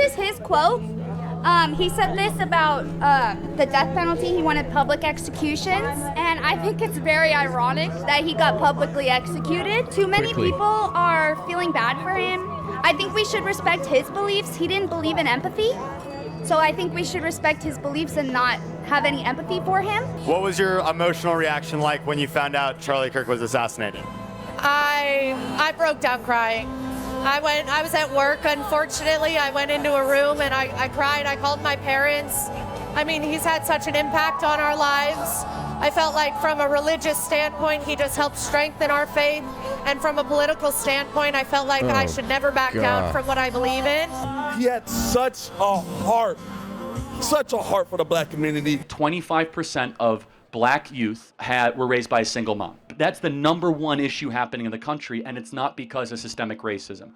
is his quote. He said this about the death penalty. He wanted public executions, and I think it's very ironic that he got publicly executed. Too many people are feeling bad for him. I think we should respect his beliefs. He didn't believe in empathy, so I think we should respect his beliefs and not have any empathy for him. What was your emotional reaction like when you found out Charlie Kirk was assassinated? I broke down crying. I was at work, unfortunately. I went into a room and I cried. I called my parents. I mean, he's had such an impact on our lives. I felt like from a religious standpoint, he just helped strengthen our faith. And from a political standpoint, I felt like I should never back down from what I believe in. He had such a heart for the black community. 25% of black youth were raised by a single mom. That's the number one issue happening in the country, and it's not because of systemic racism.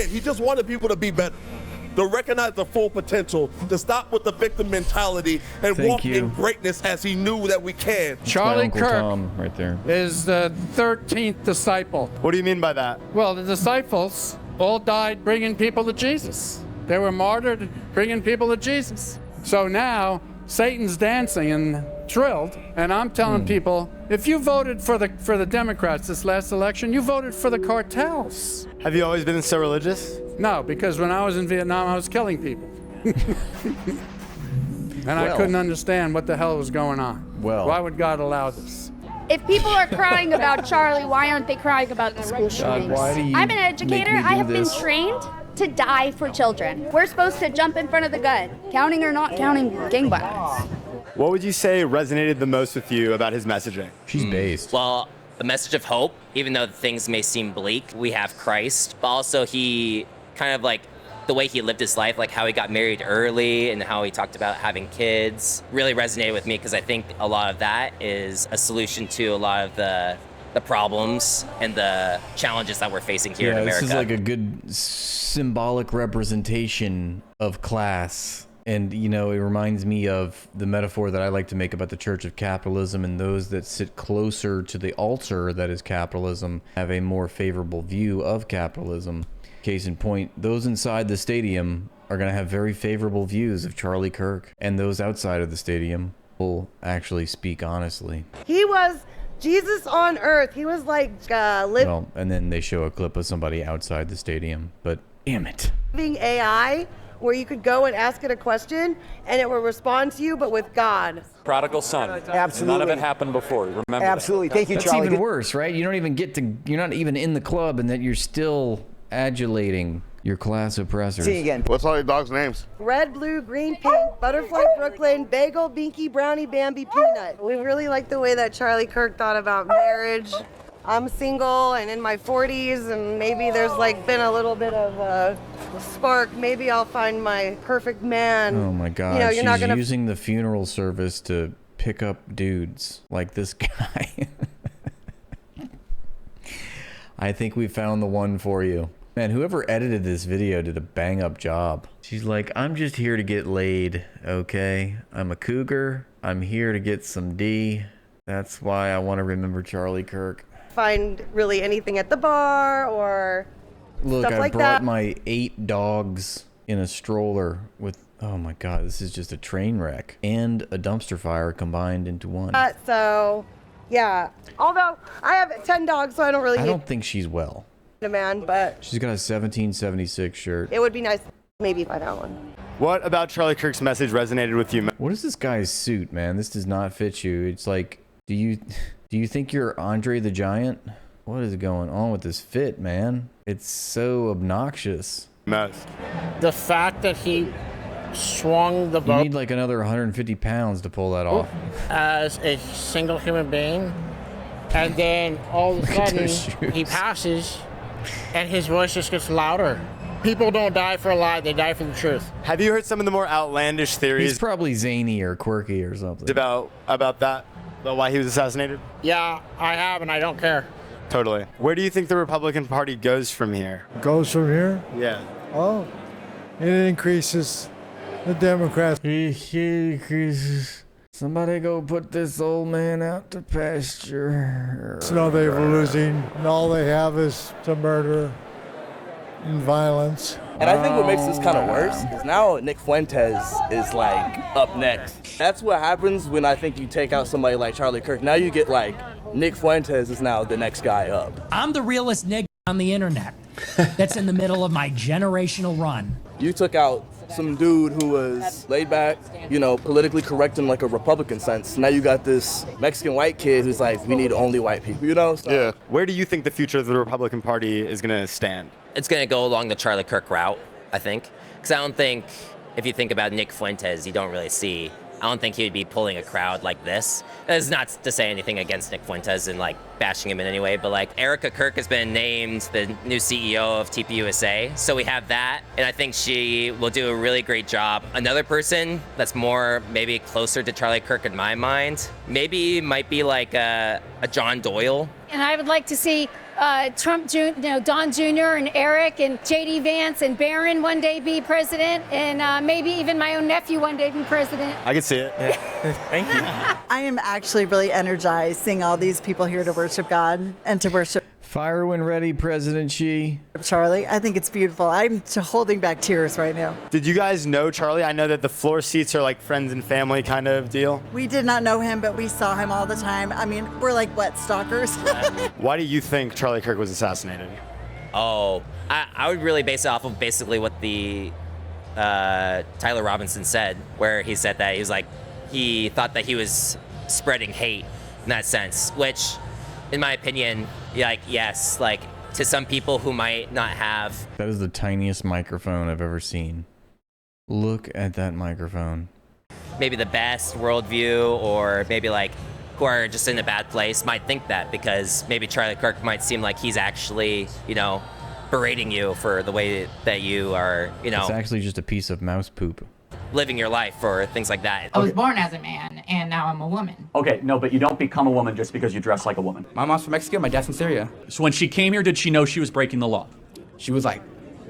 He just wanted people to be better, to recognize the full potential, to stop with the victim mentality and walk in greatness as he knew that we can. Charlie Kirk Tom right there is the 13th disciple. What do you mean by that? Well, the disciples all died bringing people to Jesus. They were martyred bringing people to Jesus. So now Satan's dancing and thrilled, and I'm telling people, if you voted for the Democrats this last election, you voted for the cartels. Have you always been so religious? No, because when I was in Vietnam, I was killing people. And I couldn't understand what the hell was going on. Why would God allow this? If people are crying about Charlie, why aren't they crying about the school shootings? I'm an educator. I have been trained to die for children. We're supposed to jump in front of the gun, counting or not counting gang violence. What would you say resonated the most with you about his messaging? She's based. Well, the message of hope, even though things may seem bleak, we have Christ, but also he kind of like the way he lived his life, like how he got married early and how he talked about having kids, really resonated with me because I think a lot of that is a solution to a lot of the problems and the challenges that we're facing here in America. This is like a good symbolic representation of class. And, you know, it reminds me of the metaphor that I like to make about the Church of Capitalism, and those that sit closer to the altar that is capitalism have a more favorable view of capitalism. Case in point, those inside the stadium are going to have very favorable views of Charlie Kirk, and those outside of the stadium will actually speak honestly. He was Jesus on earth. He was like Well, and then they show a clip of somebody outside the stadium, but damn it. living AI, where you could go and ask it a question and it will respond to you, but with God. Prodigal son. Absolutely. None of it happened before. Remember Absolutely. that. Thank you, That's Charlie. even worse, right? You don't even get to, you're not even in the club, and that you're still adulating your class oppressors. See you again. What's all your dogs' names? Red, blue, green, pink, butterfly, Brooklyn, bagel, binky, brownie, Bambi, peanut. We really like the way that Charlie Kirk thought about marriage. I'm single and in my 40s, and maybe there's like been a little bit of a spark. Maybe I'll find my perfect man. Oh my God, You know, you're not she's gonna using the funeral service to pick up dudes like this guy. I think we found the one for you. Man, whoever edited this video did a bang up job. She's like, I'm just here to get laid, okay? I'm a cougar. I'm here to get some D. That's why I want to remember Charlie Kirk. find really anything at the bar or Look, stuff I like brought that. my 8 dogs in a stroller with, oh my God, this is just a train wreck and a dumpster fire combined into one. So, yeah. Although I have 10 dogs, so I don't really I need don't think she's well. a man, but She's got a 1776 shirt. it would be nice maybe if I found one. What about Charlie Kirk's message resonated with you? What is this guy's suit, man? This does not fit you. It's like, do you think you're Andre the Giant? What is going on with this fit, man? It's so obnoxious. Most. The fact that he swung the You boat need like another 150 pounds to pull that off. as a single human being, and then all of a Look at sudden those shoes. he passes, and his voice just gets louder. People don't die for a lie; they die for the truth. Have you heard some of the more outlandish theories He's probably zany or quirky or something. about that? About why he was assassinated? Yeah, I have, and I don't care. Totally. Where do you think the Republican Party goes from here? Goes from here? Yeah. Oh, it increases the Democrats. It increases. Somebody go put this old man out to pasture. So they're losing, and all they have is to murder and violence. And I think what makes this kind of worse is now Nick Fuentes is like up next. That's what happens when I think you take out somebody like Charlie Kirk. Now you get like Nick Fuentes is now the next guy up. I'm the realest nigga on the internet that's in the middle of my generational run. You took out some dude who was laid back, you know, politically correct in like a Republican sense. Now you got this Mexican white kid who's like, we need only white people, you know? So, Yeah. Where do you think the future of the Republican Party is going to stand? It's going to go along the Charlie Kirk route, I think. Because I don't think, if you think about Nick Fuentes, you don't really see, I don't think he would be pulling a crowd like this. It's not to say anything against Nick Fuentes and like bashing him in any way, but like Erica Kirk has been named the new CEO of TPUSA. So we have that, and I think she will do a really great job. Another person that's more maybe closer to Charlie Kirk in my mind, maybe might be like a John Doyle. And I would like to see Trump, Don Jr. and Eric and J.D. Vance and Barron one day be president, and maybe even my own nephew one day be president. I can see it. Yeah. Thank you. I am actually really energized seeing all these people here to worship God and to worship Fire when ready, President Xi. Charlie. I think it's beautiful. I'm holding back tears right now. Did you guys know Charlie? I know that the floor seats are like friends and family kind of deal. We did not know him, but we saw him all the time. I mean, we're like, what, stalkers? Why do you think Charlie Kirk was assassinated? Oh, I would really base it off of basically what the Tyler Robinson said, where he said that he thought that he was spreading hate in that sense, which, in my opinion, yes, to some people who might not have. That is the tiniest microphone I've ever seen. Look at that microphone. Maybe the best worldview, or maybe who are just in a bad place might think that, because maybe Charlie Kirk might seem like he's actually, berating you for the way that you are, It's actually just a piece of mouse poop. living your life or things like that. I was born as a man, and now I'm a woman. Okay, no, but you don't become a woman just because you dress like a woman. My mom's from Mexico, my dad's from Syria. So when she came here, did she know she was breaking the law? She was like,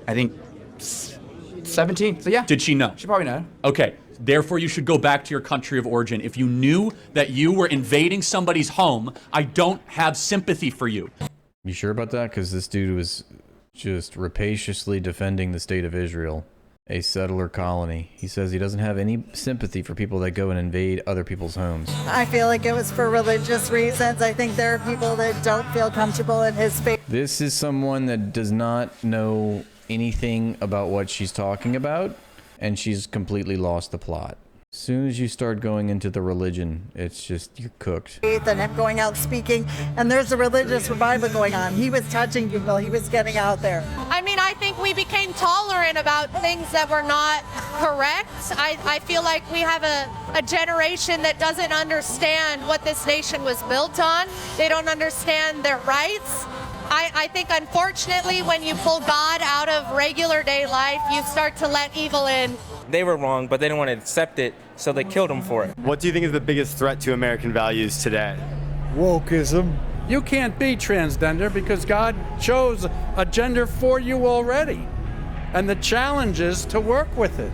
I think, 17, so yeah. Did she know? She probably know. Okay, therefore you should go back to your country of origin. If you knew that you were invading somebody's home, I don't have sympathy for you. You sure about that? Because this dude was just rapaciously defending the state of Israel, a settler colony. He says he doesn't have any sympathy for people that go and invade other people's homes. I feel like it was for religious reasons. I think there are people that don't feel comfortable in his faith. This is someone that does not know anything about what she's talking about, and she's completely lost the plot. As soon as you start going into the religion, it's just, you're cooked. And him going out speaking, and there's a religious revival going on. He was touching people. He was getting out there. I mean, I think we became tolerant about things that were not correct. I feel like we have a generation that doesn't understand what this nation was built on. They don't understand their rights. I think, unfortunately, when you pull God out of regular day life, you start to let evil in. They were wrong, but they didn't want to accept it, so they killed him for it. What do you think is the biggest threat to American values today? Wokeism. You can't be transgender because God chose a gender for you already. And the challenge is to work with it.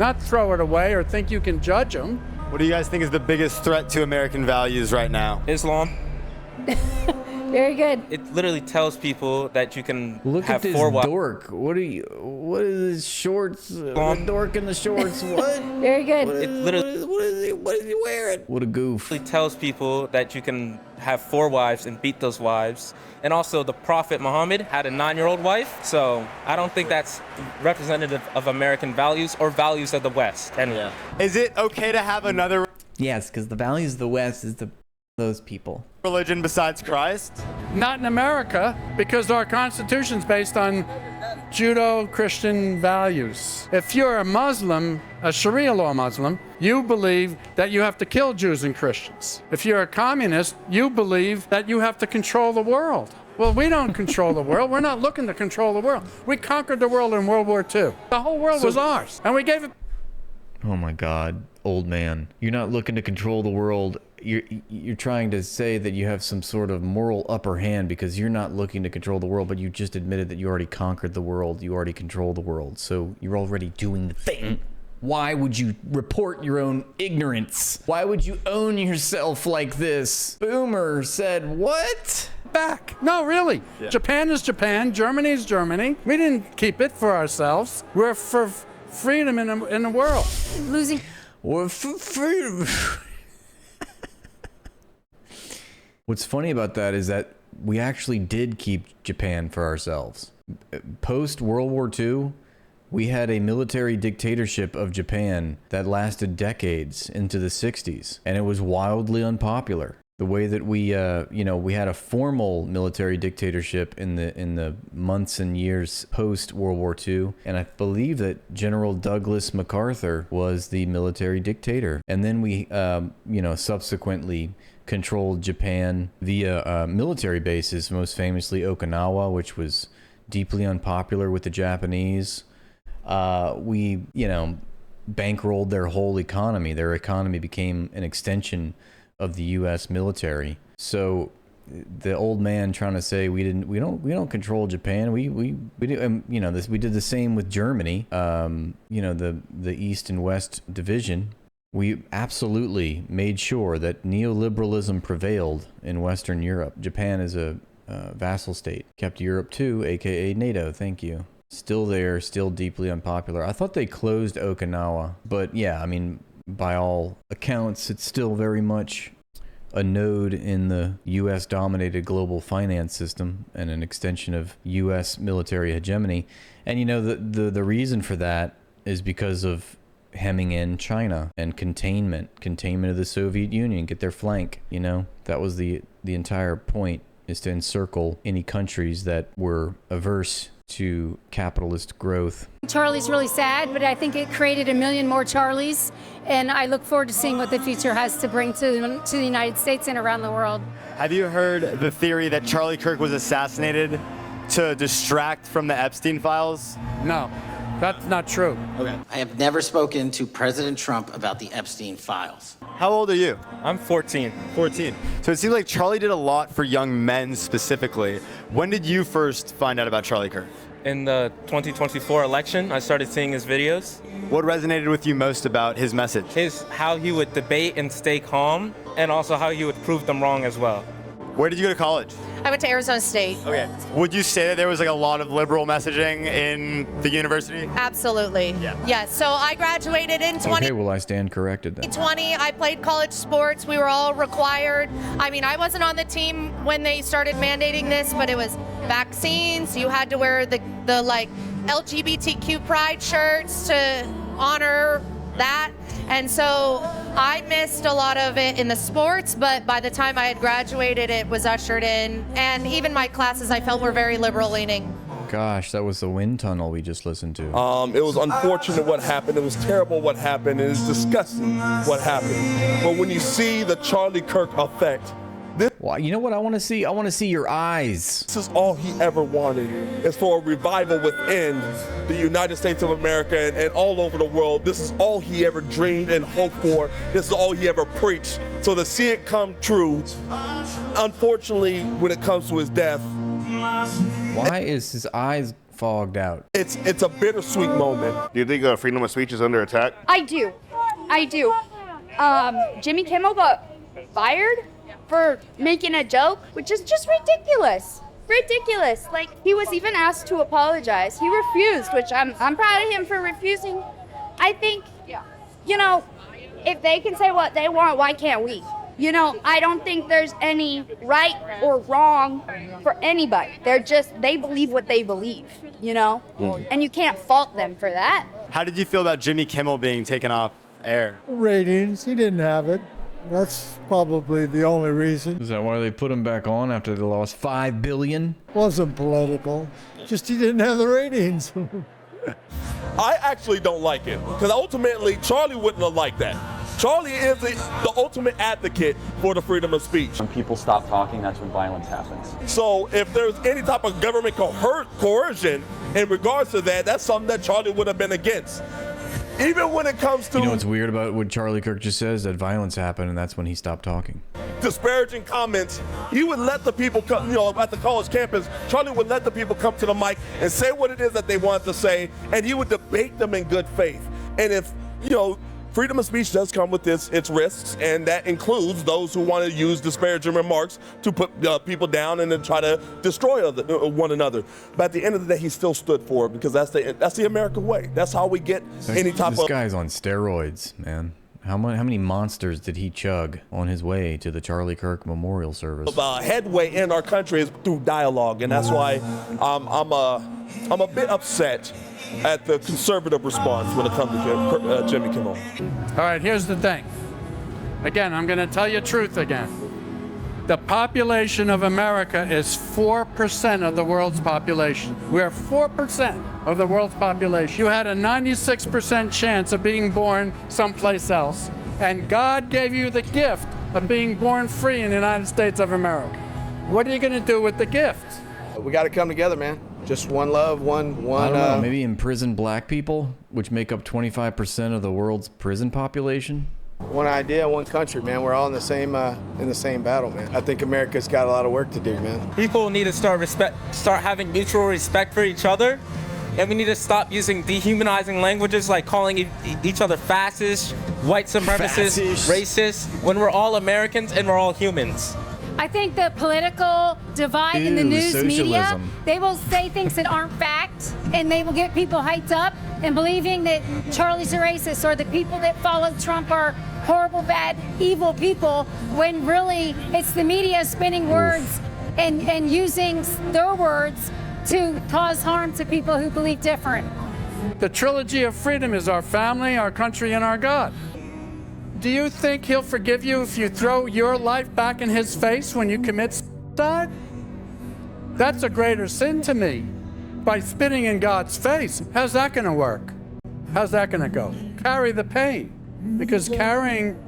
Not throw it away or think you can judge them. What do you guys think is the biggest threat to American values right now? Islam. Very good. It literally tells people that you can Look have at this 4 wives. dork. What is his shorts? The dork in the shorts. What? Very good. It literally What is he wearing? What a goof. It tells people that you can have 4 wives and beat those wives. And also the Prophet Muhammad had a 9-year-old wife. So I don't think that's representative of American values or values of the West. And yeah. Is it okay to have another Yes, because the values of the West is those people. religion besides Christ? Not in America, because our Constitution's based on Judeo-Christian values. If you're a Muslim, a Sharia law Muslim, you believe that you have to kill Jews and Christians. If you're a communist, you believe that you have to control the world. Well, we don't control the world. We're not looking to control the world. We conquered the world in World War II. The whole world was ours, and we gave it. Oh my God, old man. You're not looking to control the world. You're trying to say that you have some sort of moral upper hand because you're not looking to control the world, but you just admitted that you already conquered the world. You already control the world. So you're already doing the thing. Why would you report your own ignorance? Why would you own yourself like this? Boomer said what? Back. No, really. Yeah. Japan is Japan. Germany is Germany. We didn't keep it for ourselves. We're for freedom in the world. Losing. We're for freedom. What's funny about that is that we actually did keep Japan for ourselves. Post World War II, we had a military dictatorship of Japan that lasted decades into the 60s, and it was wildly unpopular. The way that we had a formal military dictatorship in the months and years post World War II, and I believe that General Douglas MacArthur was the military dictator, and then we subsequently controlled Japan via military bases, most famously Okinawa, which was deeply unpopular with the Japanese. We bankrolled their whole economy. Their economy became an extension of the U.S. military. So the old man trying to say we don't control Japan. We do, we did the same with Germany. The East and West division. We absolutely made sure that neoliberalism prevailed in Western Europe. Japan is a vassal state. Kept Europe too, aka NATO. Thank you. Still there, still deeply unpopular. I thought they closed Okinawa, but yeah, I mean, by all accounts, it's still very much a node in the U.S.-dominated global finance system and an extension of U.S. military hegemony. And the reason for that is because of hemming in China and containment of the Soviet Union, get their flank. That was the entire point, is to encircle any countries that were averse to capitalist growth. Charlie's really sad, but I think it created a million more Charlies, and I look forward to seeing what the future has to bring to the United States and around the world. Have you heard the theory that Charlie Kirk was assassinated to distract from the Epstein files? No, that's not true. Okay. I have never spoken to President Trump about the Epstein files. How old are you? I'm 14. 14. So it seems like Charlie did a lot for young men specifically. When did you first find out about Charlie Kirk? In the 2024 election, I started seeing his videos. What resonated with you most about his message? How he would debate and stay calm, and also how he would prove them wrong as well. Where did you go to college? I went to Arizona State. Okay. Would you say that there was like a lot of liberal messaging in the university? Absolutely. Yeah. Yes. So I graduated in 2020. Okay, well, I stand corrected then. I played college sports. We were all required. I mean, I wasn't on the team when they started mandating this, but it was vaccines. You had to wear the LGBTQ pride shirts to honor that. And so I missed a lot of it in the sports, but by the time I had graduated, it was ushered in. And even my classes, I felt, were very liberal leaning. Gosh, that was the wind tunnel we just listened to. It was unfortunate what happened. It was terrible what happened. It is disgusting what happened. But when you see the Charlie Kirk effect, well, you know what I want to see? I want to see your eyes. This is all he ever wanted, is for a revival within the United States of America and all over the world. This is all he ever dreamed and hoped for. This is all he ever preached. So to see it come true, unfortunately, when it comes to his death. Why is his eyes fogged out? It's a bittersweet moment. Do you think freedom of speech is under attack? I do. Jimmy Kimmel got fired for making a joke, which is just ridiculous. Like, he was even asked to apologize. He refused, which I'm proud of him for refusing. I think, if they can say what they want, why can't we? I don't think there's any right or wrong for anybody. They believe what they believe, And you can't fault them for that. How did you feel about Jimmy Kimmel being taken off air? Ratings, he didn't have it. That's probably the only reason. Is that why they put him back on after they lost $5 billion? Wasn't political. Just he didn't have the ratings. I actually don't like it, because ultimately Charlie wouldn't have liked that. Charlie is the ultimate advocate for the freedom of speech. When people stop talking, that's when violence happens. So if there's any type of government coercion in regards to that, that's something that Charlie would have been against. Even when it comes to... You know what's weird about what Charlie Kirk just says? That violence happened, and that's when he stopped talking. Disparaging comments, he would let the people come, at the college campus, Charlie would let the people come to the mic and say what it is that they wanted to say, and he would debate them in good faith. And if you know, freedom of speech does come with its risks, and that includes those who want to use disparaging remarks to put people down and then try to destroy one another. But at the end of the day, he still stood for it because that's the American way. That's how we get any type of. This guy's on steroids, man. How many monsters did he chug on his way to the Charlie Kirk Memorial Service? Headway in our country is through dialogue, and that's why I'm a bit upset at the conservative response when it comes to Jimmy Kimmel. All right, here's the thing. Again, I'm going to tell you truth again. The population of America is 4% of the world's population. We're 4% of the world's population. You had a 96% chance of being born someplace else, and God gave you the gift of being born free in the United States of America. What are you going to do with the gift? We got to come together, man. Just one love, one. I don't know, maybe imprison black people, which make up 25% of the world's prison population. One idea, one country, man. We're all in the same battle, man. I think America's got a lot of work to do, man. People need to start having mutual respect for each other, and we need to stop using dehumanizing languages like calling each other fascists, white supremacists, racist, when we're all Americans and we're all humans. I think the political divide in the news media, socialism. they will say things that aren't fact, and they will get people hyped up and believing that Charlie's a racist or the people that follow Trump are horrible, bad, evil people, when really it's the media spinning words and using their words to cause harm to people who believe different. The trilogy of freedom is our family, our country, and our God. Do you think he'll forgive you if you throw your life back in his face when you commit suicide? That's a greater sin to me. By spitting in God's face, how's that going to work? How's that going to go? Carry the pain. Because carrying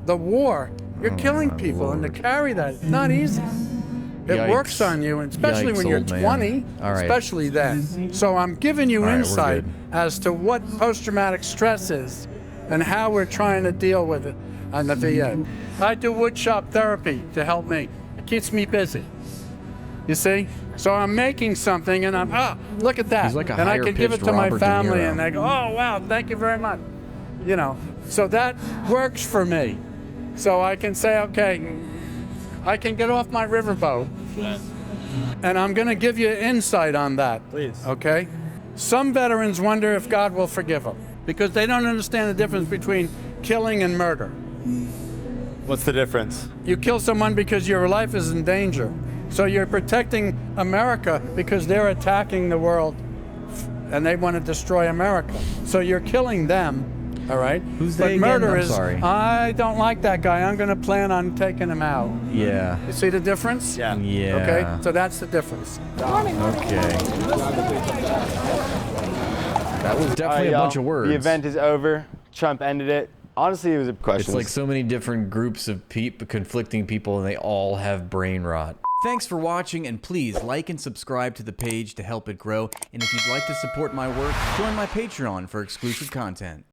the war, you're killing people, and to carry that, it's not easy. It Yikes. works on you, and especially Yikes, when you're old man. 20, All right. especially then. So I'm giving you All right, we're insight good. as to what post-traumatic stress is and how we're trying to deal with it on the VA. I do woodshop therapy to help me. It keeps me busy. You see? So I'm making something, and look at that. He's like a and I can give it higher-pitched to my Robert De family, Niro. and they go, oh, wow, thank you very much. You know, so that works for me. So I can say, okay, I can get off my riverboat, and I'm going to give you insight on that. Please. Okay? Some veterans wonder if God will forgive them because they don't understand the difference between killing and murder. What's the difference? You kill someone because your life is in danger. So you're protecting America because they're attacking the world and they want to destroy America. So you're killing them, all right? Who's but they again? murder I'm is, sorry. I don't like that guy. I'm going to plan on taking him out. Yeah. You see the difference? Yeah. Yeah. Okay, so that's the difference. Okay. That was definitely a bunch of words. The event is over. Trump ended it. Honestly, it was a question. It's like so many different groups of conflicting people, and they all have brain rot. Thanks for watching, and please like and subscribe to the page to help it grow. And if you'd like to support my work, join my Patreon for exclusive content.